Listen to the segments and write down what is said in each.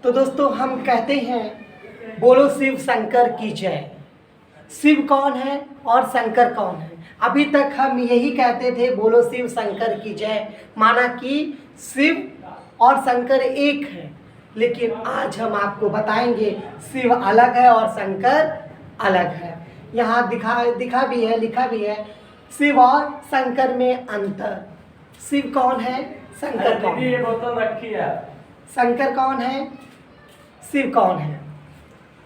तो दोस्तों हम कहते हैं बोलो शिव शंकर की जय। शिव कौन है और शंकर कौन है? अभी तक हम यही कहते थे बोलो शिव शंकर की जय, माना कि शिव और शंकर एक है। लेकिन आज हम आपको बताएंगे शिव अलग है और शंकर अलग है। यहाँ दिखा भी है, लिखा भी है, शिव और शंकर में अंतर। शिव कौन है, शंकर कौन है? ये बोतल रखी है। शंकर कौन है, शिव कौन है?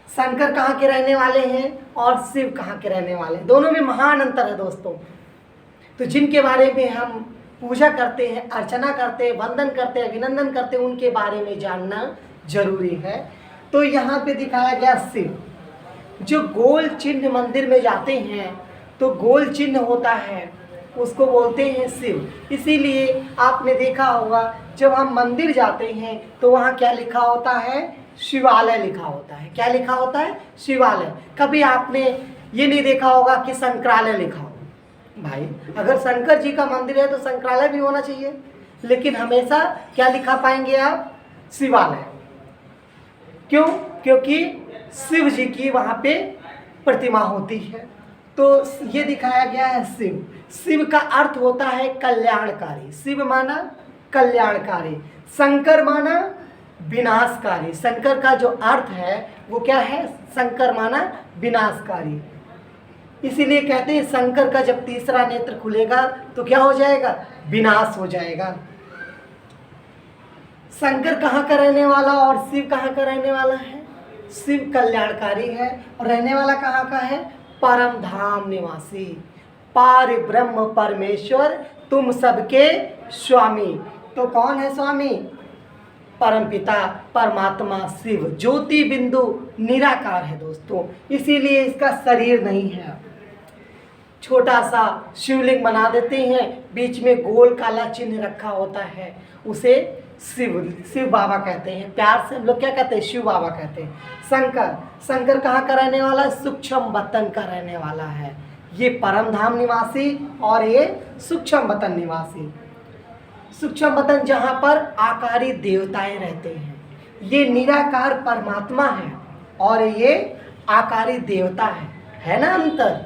शंकर कहाँ के रहने वाले हैं और शिव कहाँ के रहने वाले हैं? दोनों में महान अंतर है दोस्तों। तो जिनके बारे में हम पूजा करते हैं, अर्चना करते हैं, वंदन करते हैं, अभिनंदन करते हैं, उनके बारे में जानना जरूरी है। तो यहाँ पे दिखाया गया शिव। जो गोल चिन्ह मंदिर में जाते हैं तो गोल चिन्ह होता है, उसको बोलते हैं शिव। इसीलिए आपने देखा होगा जब हम मंदिर जाते हैं तो वहाँ क्या लिखा होता है? शिवालय लिखा होता है। क्या लिखा होता है? शिवालय। कभी आपने ये नहीं देखा होगा कि शंकरालय लिखा हो। भाई अगर शंकर जी का मंदिर है तो शंकरालय भी होना चाहिए, लेकिन हमेशा क्या लिखा पाएंगे आप? शिवालय। क्यों? क्योंकि शिव जी की वहाँ पे प्रतिमा होती है। तो ये दिखाया गया है शिव। शिव का अर्थ होता है कल्याणकारी। शिव माना कल्याणकारी, शंकर माना विनाशकारी। शंकर का जो अर्थ है वो क्या है? शंकर माना विनाशकारी। इसीलिए कहते हैं शंकर का जब तीसरा नेत्र खुलेगा तो क्या हो जाएगा? विनाश हो जाएगा। शंकर कहाँ का रहने वाला और शिव कहाँ का रहने वाला है? शिव कल्याणकारी है और रहने वाला कहाँ का है? परम धाम निवासी, पार ब्रह्म परमेश्वर, तुम सबके स्वामी। तो कौन है स्वामी? परमपिता परमात्मा शिव, ज्योति बिंदु निराकार है दोस्तों। इसीलिए इसका शरीर नहीं है। छोटा सा शिवलिंग बना देते हैं, बीच में गोल काला चिन्ह रखा होता है, उसे शिव बाबा कहते हैं। प्यार से हम लोग क्या कहते हैं? शिव बाबा कहते हैं। शंकर कहाँ का रहने वाला है? सूक्ष्म वतन का रहने वाला है। ये परम धाम निवासी और ये सूक्ष्म वतन निवासी। सूक्ष्म वतन जहाँ पर आकारी देवताएं रहते हैं, ये निराकार परमात्मा है और ये आकारी देवता है ना अंतर?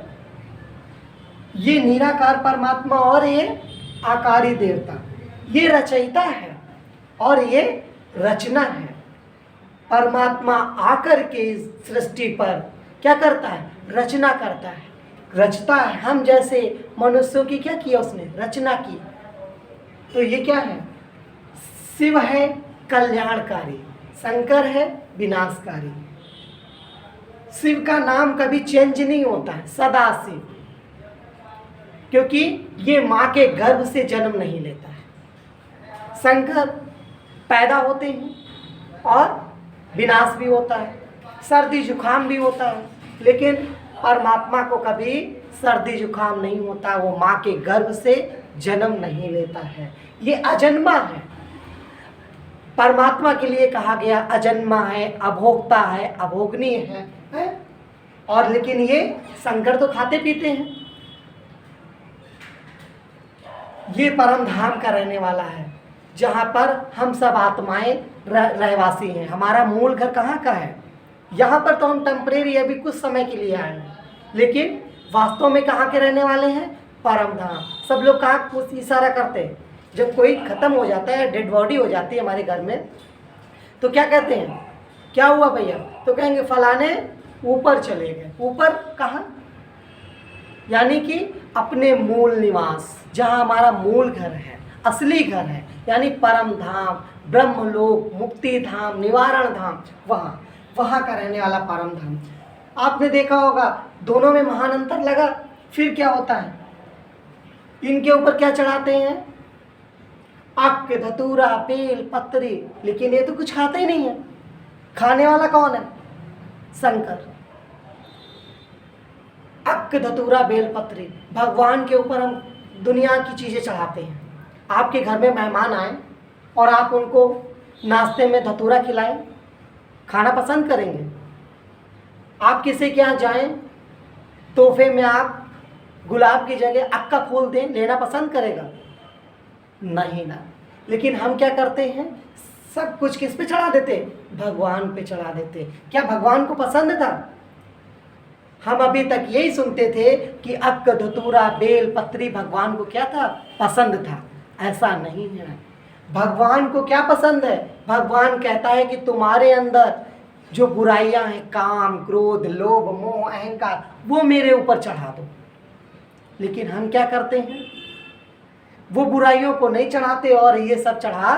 ये निराकार परमात्मा और ये आकारी देवता। ये रचयिता है और ये रचना है। परमात्मा आकर के सृष्टि पर क्या करता है? रचना करता है, रचता है। हम जैसे मनुष्यों की क्या किया उसने? रचना की। तो ये क्या है? शिव है कल्याणकारी, शंकर है विनाशकारी। शिव का नाम कभी चेंज नहीं होता है, सदा शिव, क्योंकि ये माँ के गर्भ से जन्म नहीं लेता है। शंकर पैदा होते हैं और विनाश भी होता है, सर्दी जुकाम भी होता है, लेकिन परमात्मा को कभी सर्दी जुकाम नहीं होता। वो माँ के गर्भ से जन्म नहीं लेता है, ये अजन्मा है। परमात्मा के लिए कहा गया अजन्मा है, अभोक्ता है, अभोगनीय है? और लेकिन ये शंकर तो खाते पीते हैं। ये परम धाम का रहने वाला है, जहाँ पर हम सब आत्माएं रहवासी हैं। हमारा मूल घर कहाँ का है? यहाँ पर तो हम टेम्परेरी अभी कुछ समय के लिए आए हैं, लेकिन वास्तव में कहाँ के रहने वाले हैं? परम धाम। सब लोग कहाँ कुछ इशारा करते हैं? जब कोई ख़त्म हो जाता है, डेड बॉडी हो जाती है हमारे घर में, तो क्या कहते हैं? क्या हुआ भैया? तो कहेंगे फलाने ऊपर चले गए। ऊपर कहाँ? यानी कि अपने मूल निवास, जहाँ हमारा मूल घर है, असली घर है, यानी परम धाम, ब्रह्मलोक, मुक्ति धाम, निवारण धाम, वहाँ का रहने वाला परम धाम। आपने देखा होगा दोनों में महान अंतर लगा। फिर क्या होता है? इनके ऊपर क्या चढ़ाते हैं? अक्क, धतूरा, बेल, पत्री, लेकिन ये तो कुछ खाते ही नहीं है। खाने वाला कौन है? शंकर। अक्क, धतूरा, बेल, पत्री, भगवान के ऊपर हम दुनिया की चीज़ें चढ़ाते हैं। आपके घर में मेहमान आए और आप उनको नाश्ते में धतूरा खिलाएं, खाना पसंद करेंगे? आप किसी के यहाँ जाएं, तोहफे में आप गुलाब की जगह अक्का फूल दें, लेना पसंद करेगा? नहीं ना। लेकिन हम क्या करते हैं? सब कुछ किस पे चढ़ा देते? भगवान पे चढ़ा देते। क्या भगवान को पसंद था? हम अभी तक यही सुनते थे कि अक्क धतूरा बेल पत्री भगवान को क्या था? पसंद था। ऐसा नहीं है। भगवान को क्या पसंद है? भगवान कहता है कि तुम्हारे अंदर जो बुराइयां हैं, काम क्रोध लोभ मोह अहंकार, वो मेरे ऊपर चढ़ा दो। लेकिन हम क्या करते हैं? वो बुराइयों को नहीं चढ़ाते और ये सब चढ़ा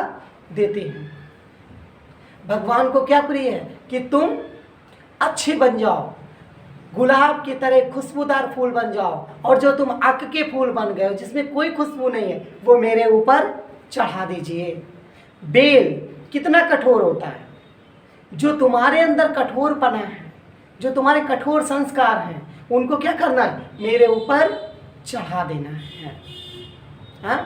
देते हैं। भगवान को क्या प्रिय है? कि तुम अच्छे बन जाओ, गुलाब की तरह खुशबूदार फूल बन जाओ, और जो तुम अक के फूल बन गए हो जिसमें कोई खुशबू नहीं है, वो मेरे ऊपर चढ़ा दीजिए। बेल कितना कठोर होता है। जो तुम्हारे अंदर कठोरपना है, जो तुम्हारे कठोर संस्कार हैं, उनको क्या करना है? मेरे ऊपर चढ़ा देना है। हाँ,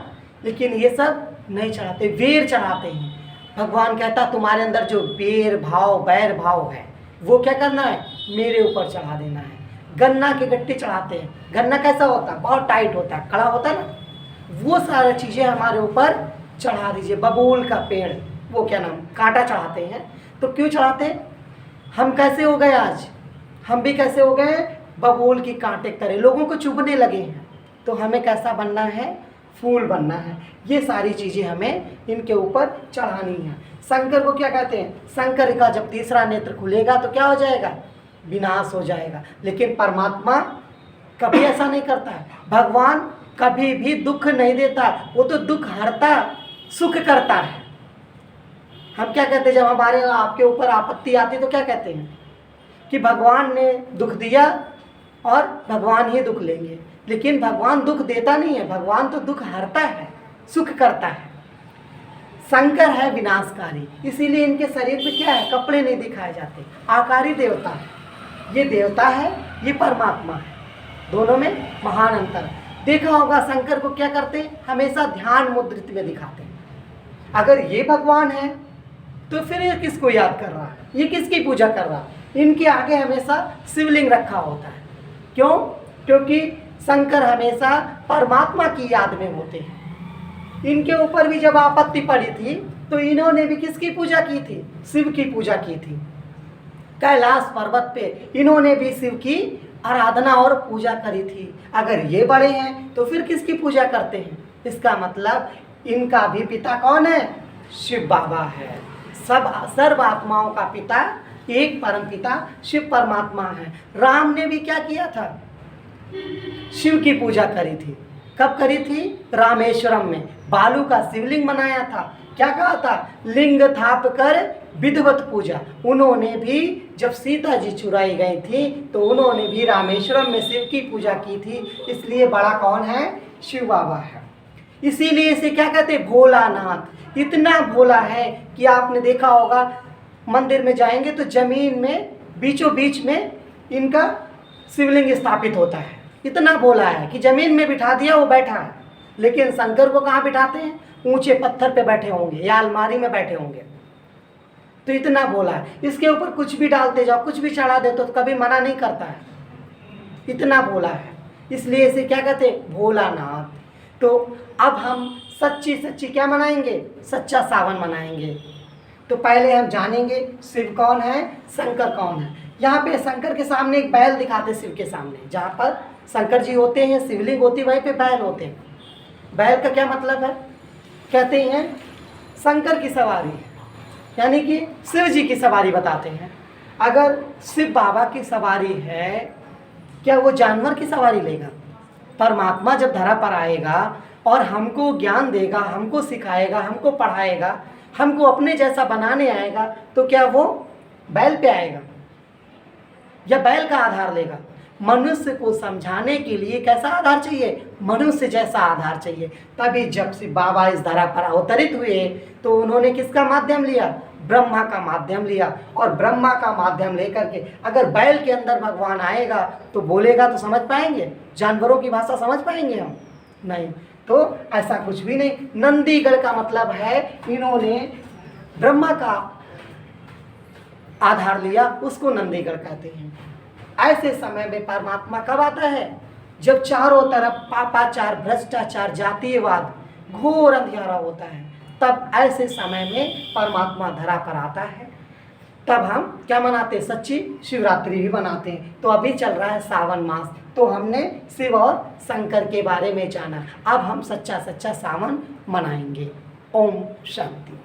लेकिन ये सब नहीं चढ़ाते, वेर चढ़ाते हैं। भगवान कहता तुम्हारे अंदर जो वेर भाव बैर भाव है, वो क्या करना है? मेरे ऊपर चढ़ा देना है। गन्ना के गट्टे चढ़ाते हैं। गन्ना कैसा होता है? बहुत टाइट होता है, कड़ा होता है ना। वो सारी चीज़ें हमारे ऊपर चढ़ा दीजिए। बबूल का पेड़, वो क्या नाम, कांटा चढ़ाते हैं। तो क्यों चढ़ाते हैं? हम कैसे हो गए आज? हम भी कैसे हो गए? बबूल की कांटे की तरह लोगों को चुभने लगे हैं। तो हमें कैसा बनना है? फूल बनना है। ये सारी चीज़ें हमें इनके ऊपर चढ़ानी है। शंकर को क्या कहते हैं? शंकर का जब तीसरा नेत्र खुलेगा तो क्या हो जाएगा? विनाश हो जाएगा। लेकिन परमात्मा कभी ऐसा नहीं करता है। भगवान कभी भी दुख नहीं देता, वो तो दुख हरता, सुख करता है। हम क्या कहते हैं जब हमारे आपके ऊपर आपत्ति आती तो क्या कहते हैं? कि भगवान ने दुख दिया और भगवान ही दुख लेंगे। लेकिन भगवान दुख देता नहीं है, भगवान तो दुख हरता है, सुख करता है। शंकर है विनाशकारी, इसीलिए इनके शरीर पे क्या है? कपड़े नहीं दिखाए जाते। आकारी देवता है। ये देवता है, ये परमात्मा है। दोनों में महान अंतर है। देखा होगा शंकर को क्या करते हैं? हमेशा ध्यान मुद्रित में दिखाते हैं। अगर ये भगवान है तो फिर ये किसको याद कर रहा है? ये किसकी पूजा कर रहा है? इनके आगे हमेशा शिवलिंग रखा होता है। क्यों? क्योंकि शंकर हमेशा परमात्मा की याद में होते हैं। इनके ऊपर भी जब आपत्ति पड़ी थी तो इन्होंने भी किसकी पूजा की थी? शिव की पूजा की थी। कैलाश पर्वत पे इन्होंने भी शिव की आराधना और पूजा करी थी। अगर ये बड़े हैं तो फिर किसकी पूजा करते हैं? इसका मतलब इनका भी पिता कौन है? शिव बाबा है। सब सर्व आत्माओं का पिता एक परम पिता शिव परमात्मा है। राम ने भी क्या किया था? शिव की पूजा करी थी। कब करी थी? रामेश्वरम में बालू का शिवलिंग बनाया था। क्या कहा था? लिंग थाप कर विधिवत पूजा। उन्होंने भी जब सीता जी चुराई गई थी तो उन्होंने भी रामेश्वरम में शिव की पूजा की थी। इसलिए बड़ा कौन है? शिव बाबा है। इसीलिए इसे क्या कहते? भोलानाथ। इतना भोला है कि आपने देखा होगा मंदिर में जाएंगे तो जमीन में बीचों बीच में इनका शिवलिंग स्थापित होता है। इतना भोला है कि जमीन में बिठा दिया, वो बैठा है। लेकिन शंकर को कहाँ बिठाते हैं? ऊंचे पत्थर पे बैठे होंगे या अलमारी में बैठे होंगे। तो इतना भोला है, इसके ऊपर कुछ भी डालते जाओ, कुछ भी चढ़ा दे तो कभी मना नहीं करता है। इतना भोला है, इसलिए इसे क्या कहते हैं? भोलानाथ। तो अब हम सच्ची सच्ची क्या मनाएंगे? सच्चा सावन मनाएंगे। तो पहले हम जानेंगे शिव कौन है, शंकर कौन है। यहाँ पे शंकर के सामने एक बैल दिखाते, शिव के सामने जहाँ पर शंकर जी होते हैं, शिवलिंग होती है, वहीं पे बैल होते हैं। बैल का क्या मतलब है? कहते हैं शंकर की सवारी, यानी कि शिव जी की सवारी बताते हैं। अगर शिव बाबा की सवारी है, क्या वो जानवर की सवारी लेगा? परमात्मा जब धरा पर आएगा और हमको ज्ञान देगा, हमको सिखाएगा, हमको पढ़ाएगा, हमको अपने जैसा बनाने आएगा, तो क्या वो बैल पे आएगा या बैल का आधार लेगा? मनुष्य को समझाने के लिए कैसा आधार चाहिए? मनुष्य जैसा आधार चाहिए। तभी जब से बाबा इस धरा पर अवतरित हुए तो उन्होंने किसका माध्यम लिया? ब्रह्मा का माध्यम लिया। और ब्रह्मा का माध्यम लेकर के अगर बैल के अंदर भगवान आएगा तो बोलेगा तो समझ पाएंगे? जानवरों की भाषा समझ पाएंगे हम? नहीं। तो ऐसा कुछ भी नहीं। नंदीगढ़ का मतलब है इन्होंने ब्रह्मा का आधार लिया, उसको नंदीगढ़ कहते हैं। ऐसे समय में परमात्मा कब आता है? जब चारों तरफ पापाचार, भ्रष्टाचार, जातीयवाद, घोर अंधियारा होता है। तब ऐसे समय में परमात्मा धरा पर आता है। तब हम क्या मनाते हैं, सच्ची शिवरात्रि भी मनाते हैं। तो अभी चल रहा है सावन मास, तो हमने शिव और शंकर के बारे में जाना। अब हम सच्चा सच्चा सावन मनाएंगे। ओम शांति।